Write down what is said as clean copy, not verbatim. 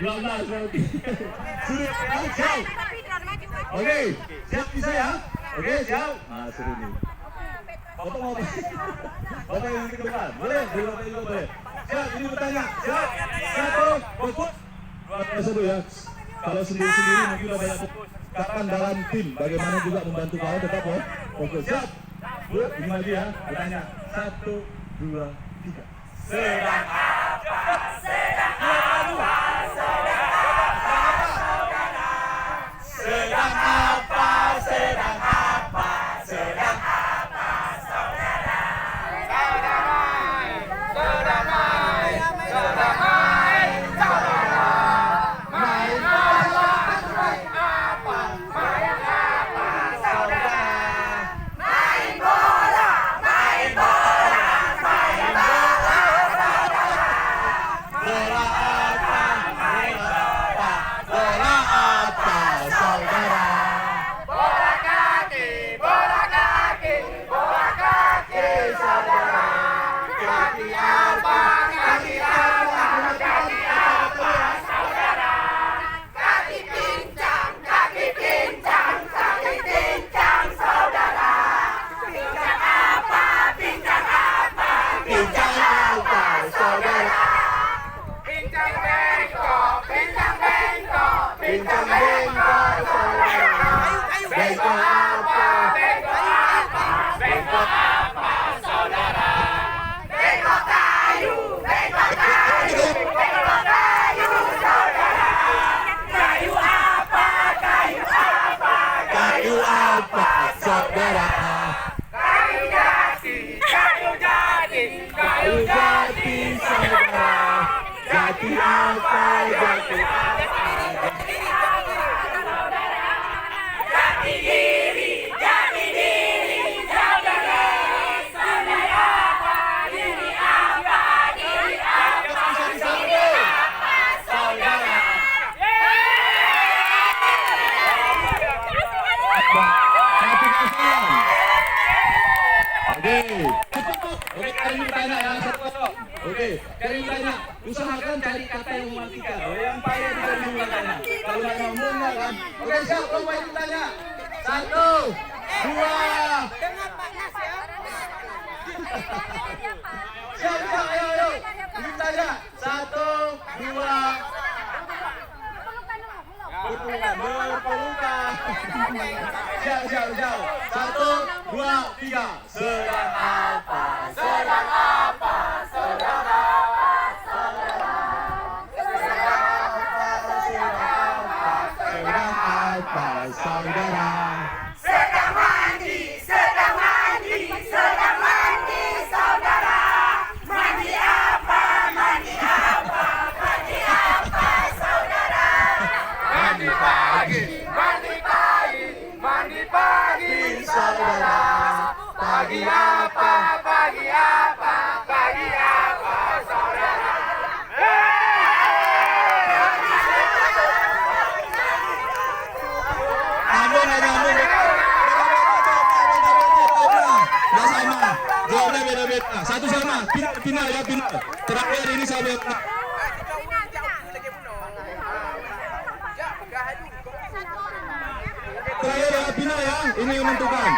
12 berarti. Sudah siap. Oke, siap bisa ya? Oke, siap. Nah, seru nih. Bapak mau apa? Bapak yang ke depan. Boleh? Bapak juga boleh. Siap, ini bertanya. Siap. Satu, fokus. Satu ya. Kalau sendiri-sendiri mungkin udah banyak fokus. Kapan dalam tim, bagaimana juga membantu kau tetap ya. Fokus. Siap. Bu, ini lagi ya. Bertanya. 1, 2, 3. Sedang apa? Sedang apa? Sedang apa? Sedang apa? Sedang apa? Sedang apa? Saudara. Sedang main. Sedang main. Sedang main. Saudara. Main bola. Main apa? Main apa? Saudara. Main bola. Main bola. Main bola. Bola apa? Bola apa? Saudara. Bola kaki, bola kaki, bola kaki, saudara. Kaki apa? Kaki apa? Kaki apa, saudara? Kaki pincang, kaki pincang, kaki pincang, saudara. Pincang apa? Pincang apa? Pincang apa, saudara? Pincang bengkok, pincang bengkok, pincang bengkok, saudara. Bengkok apa? Bengkok apa? Bengkok apa, saudara? Bengkok kayu, bengkok kayu, bengkok kayu, saudara. Kayu apa? Kayu apa? Kayu apa, saudara? Kayu jati, kayu jati, kayu jati, saudara. Jati apa? Jati apa? Jati diri, saudara. Diri apa? Diri apa? Diri apa? Diri apa, saudara? Satu kosong. Oke. Oke, kalian tanya ya, satu. Oke, kalian tanya. Usahakan cari kata yang mematikan. Yang payah bisa dimulakannya. Kalau nggak ngomongnya kan. Oke, siap. Lomba ini tanya. 1, 2. Siap, siap. Ayo. Ini tanya. 1, 2. Berpelukan. Siap. 1, 2, 3. Sedang apa? Sedang apa? Sedang apa? Sedang apa, saudara? Sedang mandi, sedang mandi, sedang mandi, saudara. Mandi apa? Mandi apa? Mandi apa, saudara? Mandi pagi, mandi pagi, mandi pagi, saudara. Pagi apa? Pagi apa? Pagi apa, saudara? Jawabnya beda-beda. Satu sama. Final ya, final. Terakhir ini saya lihat. Terakhir ya, final ya. Ini yang menentukan.